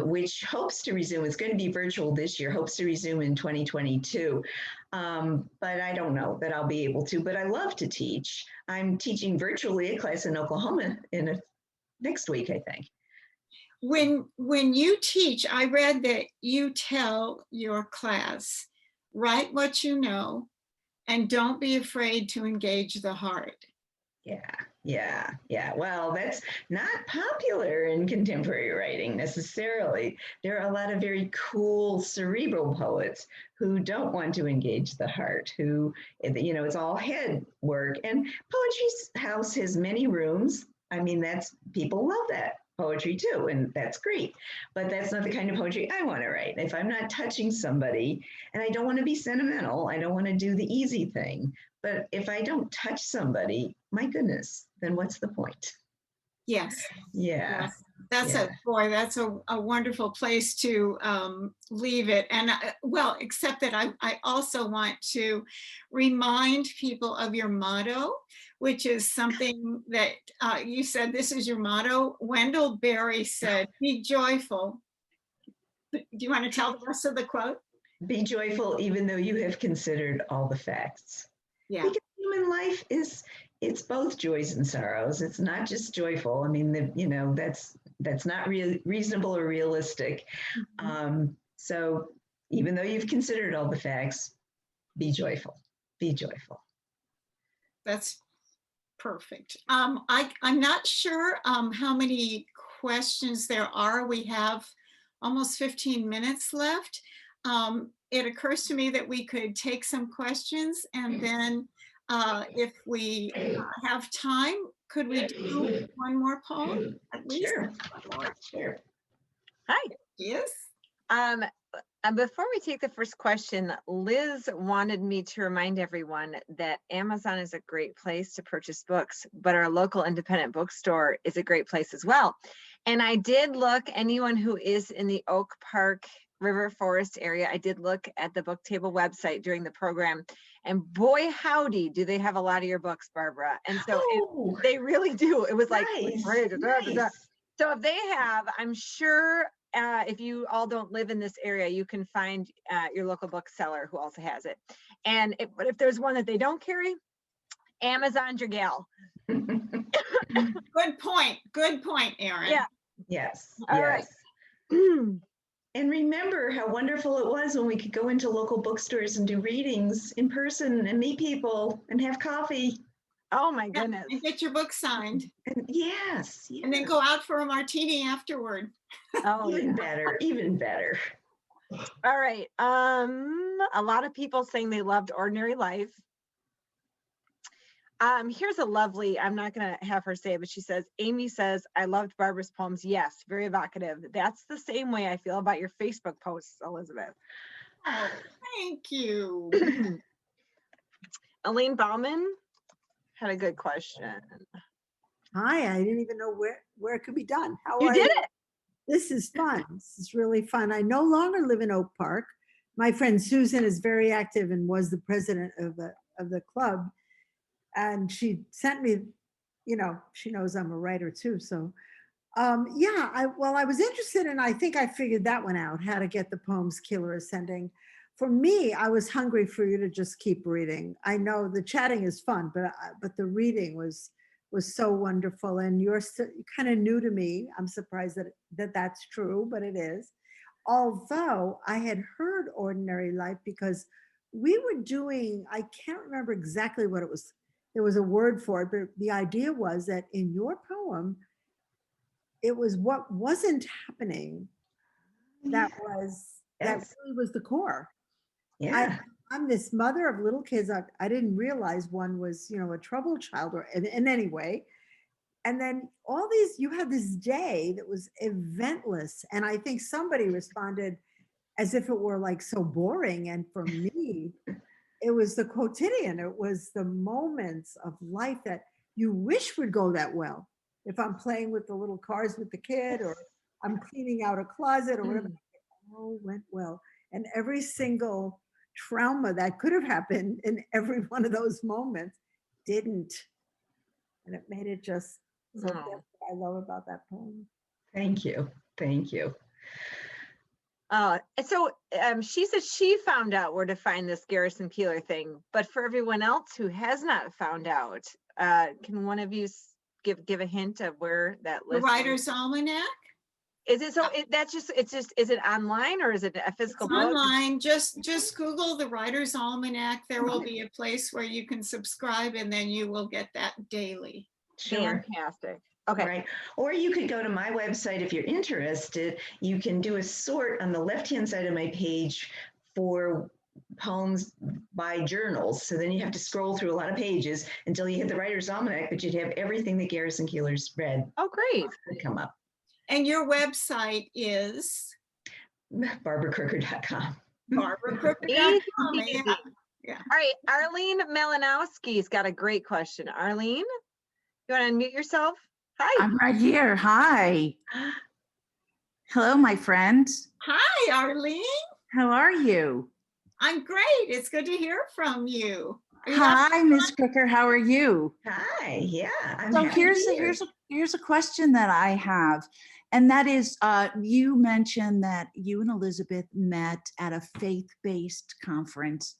which hopes to resume. It's going to be virtual this year, hopes to resume in 2022. But I don't know that I'll be able to, but I love to teach. I'm teaching virtually a class in Oklahoma next week, I think. When you teach, I read that you tell your class, write what you know and don't be afraid to engage the heart. Yeah. Yeah, yeah. Well, that's not popular in contemporary writing necessarily. There are a lot of very cool cerebral poets who don't want to engage the heart, who, it's all head work. And Poetry House has many rooms. I mean, people love that poetry too, and that's great. But that's not the kind of poetry I want to write. If I'm not touching somebody, and I don't want to be sentimental, I don't want to do the easy thing. But if I don't touch somebody, my goodness, then what's the point? Yes. Yeah. Yes. That's that's a wonderful place to leave it. And well, except that I also want to remind people of your motto, which is something that you said, this is your motto. Wendell Berry said, be joyful. Do you want to tell the rest of the quote? Be joyful even though you have considered all the facts. Yeah. Because human life it's both joys and sorrows. It's not just joyful. I mean, that's not reasonable or realistic. Mm-hmm. So even though you've considered all the facts, be joyful. Be joyful. That's perfect. I'm not sure how many questions there are. We have almost 15 minutes left. It occurs to me that we could take some questions, and then if we have time, could we do one more poem at least? Sure. Sure. Hi. Yes. Before we take the first question, Liz wanted me to remind everyone that Amazon is a great place to purchase books, but our local independent bookstore is a great place as well. And I did look, anyone who is in the Oak Park River Forest area, I did look at the book table website during the program, and boy howdy do they have a lot of your books, Barbara. And so they really do. It was like nice. So if they have, I'm sure if you all don't live in this area, you can find your local bookseller who also has it. And but if there's one that they don't carry, Amazon's your gal. Good point, Erin. Yeah. Yes. All yes. right. And remember how wonderful it was when we could go into local bookstores and do readings in person and meet people and have coffee. Oh my goodness. And get your book signed. And yes. And then go out for a martini afterward. Oh, even better, even better. All right. A lot of people saying they loved Ordinary Life. Here's a lovely, I'm not going to have her say it, but she says, Amy says, I loved Barbara's poems. Yes, very evocative. That's the same way I feel about your Facebook posts, Elizabeth. Oh, thank you. Elaine Bauman had a good question. Hi, I didn't even know where it could be done. How you did it. This is fun. This is really fun. I no longer live in Oak Park. My friend Susan is very active and was the president of the club. And she sent me, she knows I'm a writer too. So I was interested, and I think I figured that one out, how to get the poems Keeler Ascending. For me, I was hungry for you to just keep reading. I know the chatting is fun, but the reading was so wonderful, and you're kind of new to me. I'm surprised that that's true, but it is. Although I had heard Ordinary Life because we were doing, I can't remember exactly what it was. There was a word for it, but the idea was that in your poem, it was what wasn't happening that really was the core. Yeah. I'm this mother of little kids. I didn't realize one was, a troubled child or in any way. And then you had this day that was eventless. And I think somebody responded as if it were like so boring. And for me, it was the quotidian. It was the moments of life that you wish would go that well. If I'm playing with the little cars with the kid, or I'm cleaning out a closet or whatever, it all went well. And every single trauma that could have happened in every one of those moments didn't. And it made it just something I love about that poem. Thank you. Thank you. So she said she found out where to find this Garrison Keillor thing, but for everyone else who has not found out, can one of you give a hint of where that list? The Writer's Almanac. Is it so? Is it online or is it a physical book? Online. Just Google the Writer's Almanac. There will be a place where you can subscribe, and then you will get that daily. Sure. Fantastic. Okay. Right. Or you could go to my website if you're interested. You can do a sort on the left-hand side of my page for poems by journals. So then you have to scroll through a lot of pages until you hit the Writer's Almanac, but you'd have everything that Garrison Keillor's read Oh, great. would come up. And your website is? BarbaraCrooker.com. BarbaraCrooker.com. Easy. Yeah. All right. Arlene Malinowski's got a great question. Arlene, you want to unmute yourself? Hi. I'm right here. Hi. Hello, my friend. Hi, Arlene. How are you? I'm great. It's good to hear from you. Hi, Miss Crooker. How are you? Hi. Yeah. I'm So happy here's a question that I have, and that is, you mentioned that you and Elizabeth met at a faith-based conference.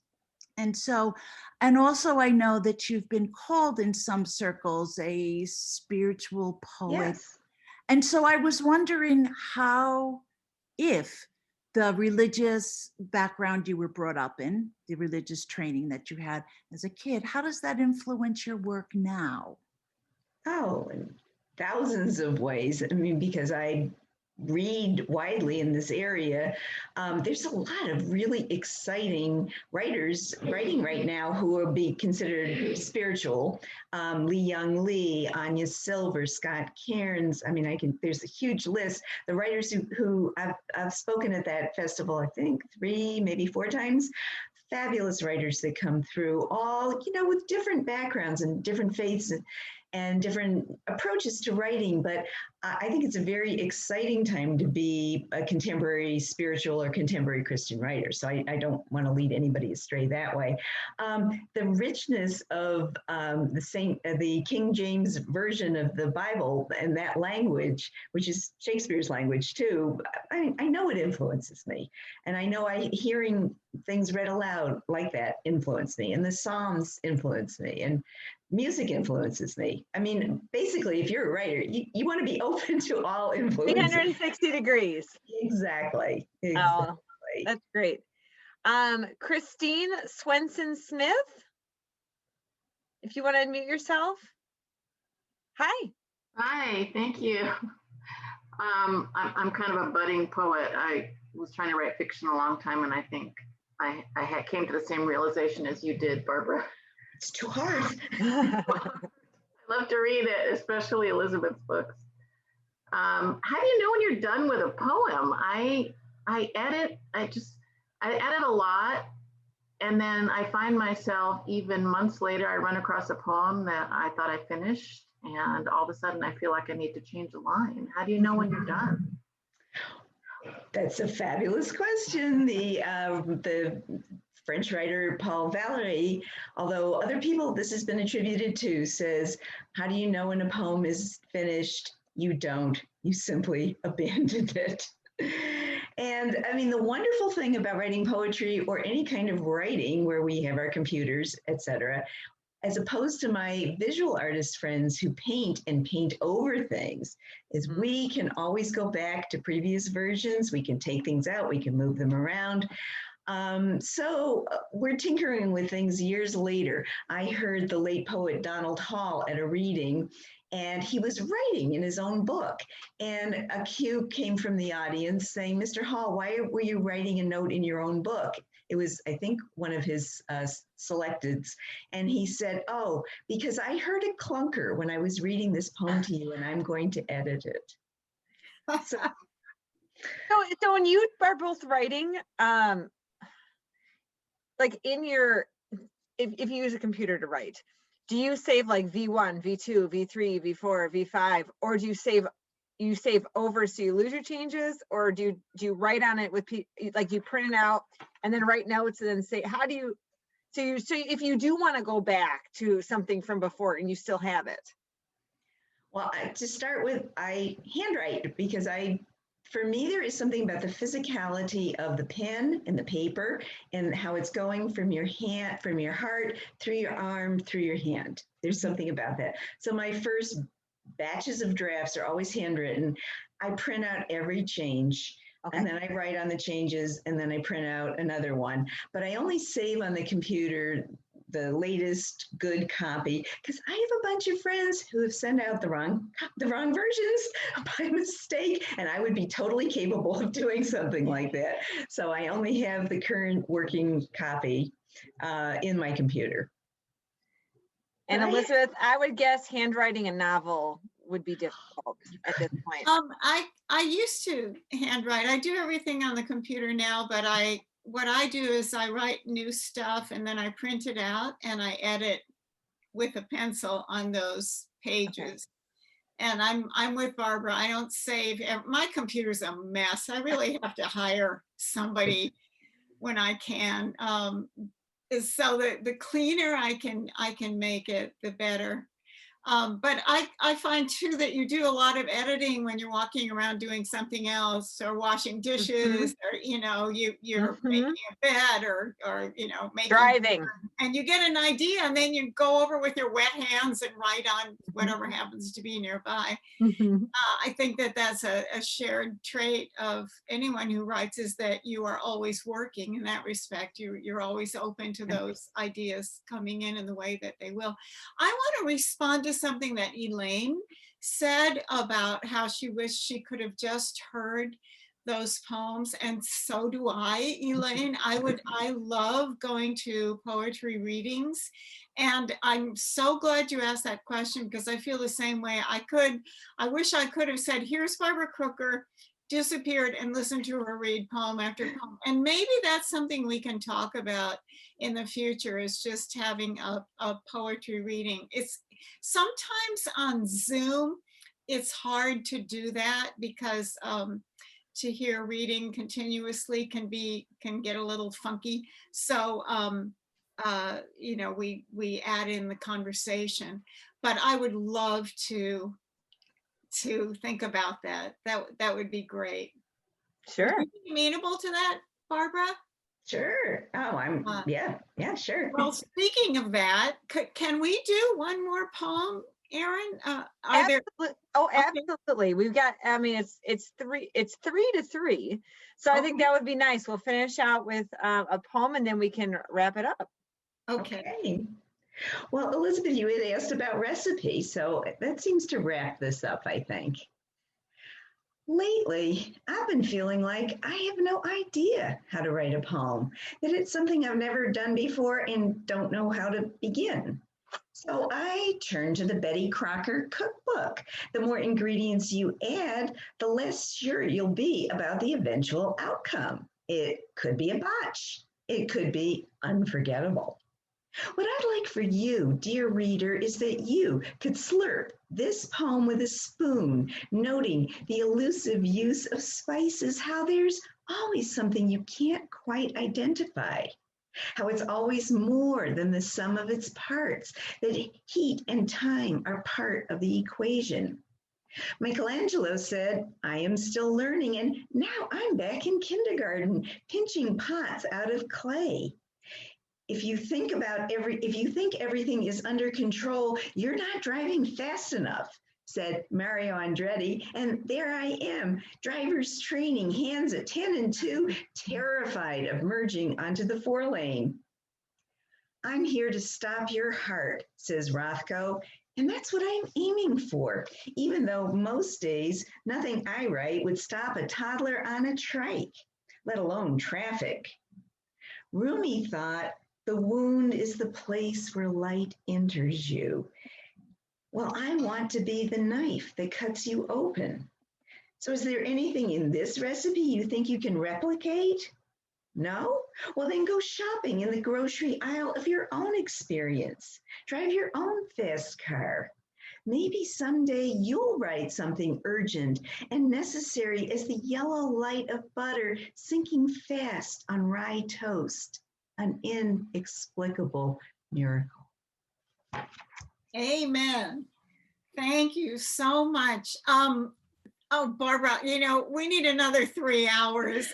And so, and also I know that you've been called in some circles a spiritual poet. Yes. And so I was wondering how, if the religious background you were brought up in, the religious training that you had as a kid, how does that influence your work now? Oh, in thousands of ways. I mean, because I read widely in this area, there's a lot of really exciting writers writing right now who will be considered spiritual. Lee Young Lee, Anya Silver, Scott Cairns. I mean, there's a huge list. The writers who I've spoken at that festival, I think 3, maybe 4 times. Fabulous writers that come through, all, with different backgrounds and different faiths and different approaches to writing. But I think it's a very exciting time to be a contemporary spiritual or contemporary Christian writer. So I don't want to lead anybody astray that way. The richness of the King James version of the Bible and that language, which is Shakespeare's language too, I know it influences me. And I know hearing things read aloud like that influence me, and the Psalms influence me, and music influences me. I mean, basically, if you're a writer, you want to be open to all influences. 360 degrees. Exactly. Oh, that's great. Christine Swenson Smith, if you want to unmute yourself. Hi. Hi, thank you. I'm kind of a budding poet. I was trying to write fiction a long time, and I think I came to the same realization as you did, Barbara. It's too hard. I love to read it, especially Elizabeth's books. How do you know when you're done with a poem? I edit a lot, and then I find myself, even months later, I run across a poem that I thought I finished, and all of a sudden I feel like I need to change a line. How do you know when you're done? That's a fabulous question. The French writer Paul Valéry, although other people this has been attributed to, says, how do you know when a poem is finished? You don't. You simply abandoned it. And I mean, the wonderful thing about writing poetry or any kind of writing where we have our computers, etc., as opposed to my visual artist friends who paint and paint over things, is we can always go back to previous versions. We can take things out. We can move them around. So we're tinkering with things years later. I heard the late poet Donald Hall at a reading, and he was writing in his own book. And a cue came from the audience saying, Mr. Hall, why were you writing a note in your own book? It was, I think, one of his selecteds. And he said, oh, because I heard a clunker when I was reading this poem to you, and I'm going to edit it. So when you are both writing, like in your, if you use a computer to write, do you save like V1, V2, V3, V4, V5, or do you save over so you lose your changes, or do you write on it with like you print it out and then write notes and then say, how do you, so if you do want to go back to something from before and you still have it? Well, to start with, I handwrite because for me, there is something about the physicality of the pen and the paper and how it's going from your hand, from your heart, through your arm, through your hand. There's something about that. So my first batches of drafts are always handwritten. I print out every change. Okay. And then I write on the changes, and then I print out another one. But I only save on the computer the latest good copy, because I have a bunch of friends who have sent out the wrong versions by mistake, and I would be totally capable of doing something like that. So I only have the current working copy in my computer. And Elizabeth, I would guess handwriting a novel would be difficult at this point. I used to handwrite. I do everything on the computer now, but what I do is I write new stuff and then I print it out and I edit with a pencil on those pages. Okay. And I'm with Barbara. I don't save. My computer's a mess. I really have to hire somebody when I can. So the cleaner I can make it, the better. But I find too that you do a lot of editing when you're walking around doing something else or washing dishes, or you're making a bed or making driving, and you get an idea and then you go over with your wet hands and write on whatever happens to be nearby. I think that that's a shared trait of anyone who writes, is that you are always working in that respect. You're always open to those ideas coming in the way that they will. I want to respond to something that Elaine said about how she wished she could have just heard those poems, and so do I, Elaine. I love going to poetry readings, and I'm so glad you asked that question, because I feel the same way. I wish I could have said, here's Barbara Crooker, disappeared, and listened to her read poem after poem. And maybe that's something we can talk about in the future, is just having a poetry reading. It's sometimes on Zoom, it's hard to do that, because to hear reading continuously can get a little funky. So we add in the conversation, but I would love to think about that. That would be great. Sure. Are you amenable to that, Barbara? Sure. Oh, yeah, sure. Well, speaking of that, can we do one more poem, Erin? Absolutely. Absolutely. We've got, it's 3-3. So I think that would be nice. We'll finish out with a poem and then we can wrap it up. Okay. Well, Elizabeth, you had asked about recipe, so that seems to wrap this up, I think. Lately, I've been feeling like I have no idea how to write a poem, that it's something I've never done before and don't know how to begin. So I turned to the Betty Crocker cookbook. The more ingredients you add, the less sure you'll be about the eventual outcome. It could be a botch. It could be unforgettable. What I'd like for you, dear reader, is that you could slurp this poem with a spoon, noting the elusive use of spices, how there's always something you can't quite identify, how it's always more than the sum of its parts, that heat and time are part of the equation. Michelangelo said, I am still learning, and now I'm back in kindergarten, pinching pots out of clay. If you think everything is under control, you're not driving fast enough, said Mario Andretti. And there I am, driver's training, hands at 10 and 2, terrified of merging onto the 4-lane. I'm here to stop your heart, says Rothko. And that's what I'm aiming for, even though most days nothing I write would stop a toddler on a trike, let alone traffic. Rumi thought, the wound is the place where light enters you. Well, I want to be the knife that cuts you open. So is there anything in this recipe you think you can replicate? No? Well, then go shopping in the grocery aisle of your own experience. Drive your own fast car. Maybe someday you'll write something urgent and necessary as the yellow light of butter sinking fast on rye toast. An inexplicable miracle. Amen. Thank you so much. Oh, Barbara, we need another 3 hours.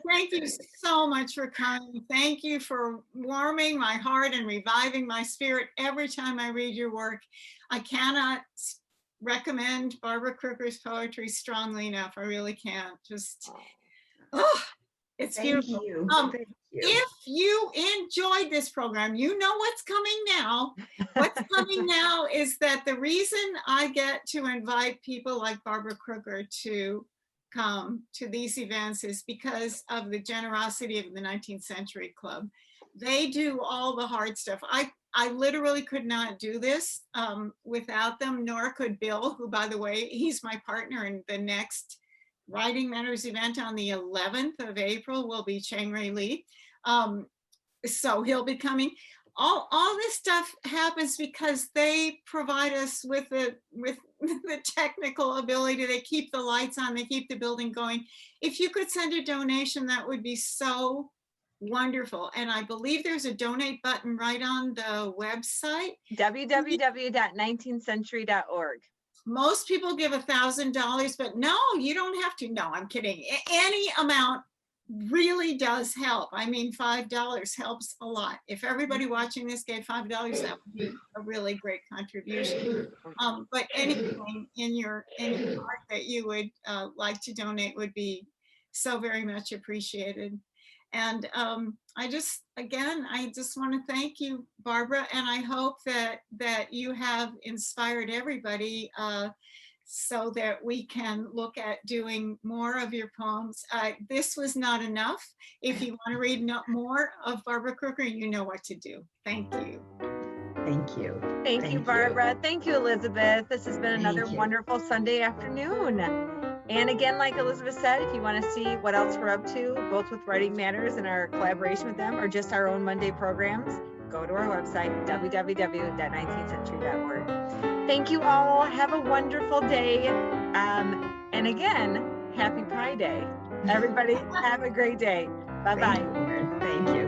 Thank you so much for coming. Thank you for warming my heart and reviving my spirit every time I read your work. I cannot recommend Barbara Crooker's poetry strongly enough. I really can't. It's Thank beautiful. you. Thank you. If you enjoyed this program, you know what's coming now. What's coming now is that the reason I get to invite people like Barbara Crooker to come to these events is because of the generosity of the 19th Century Club. They do all the hard stuff. I literally could not do this without them, nor could Bill, who, by the way, he's my partner in the next Writing Matters event on the 11th of April will be Chang-Rae Lee. So he'll be coming. All this stuff happens because they provide us with the technical ability. They keep the lights on, they keep the building going. If you could send a donation, that would be so wonderful. And I believe there's a donate button right on the website. www.19thcentury.org. Most people give $1,000, but no, you don't have to. No, I'm kidding. Any amount really does help. I mean, $5 helps a lot. If everybody watching this gave $5, that would be a really great contribution. But anything in your heart that you would like to donate would be so very much appreciated. And I just want to thank you, Barbara, and I hope that you have inspired everybody so that we can look at doing more of your poems. This was not enough. If you want to read more of Barbara Crooker, you know what to do. Thank you. Thank you. Thank you, Barbara. Thank you, Elizabeth. This has been another wonderful Sunday afternoon. And again, like Elizabeth said, if you want to see what else we're up to, both with Writing Matters and our collaboration with them, or just our own Monday programs, go to our website, www.19thcentury.org. Thank you all. Have a wonderful day. And again, happy Pi Day. Everybody have a great day. Bye-bye. Thank you.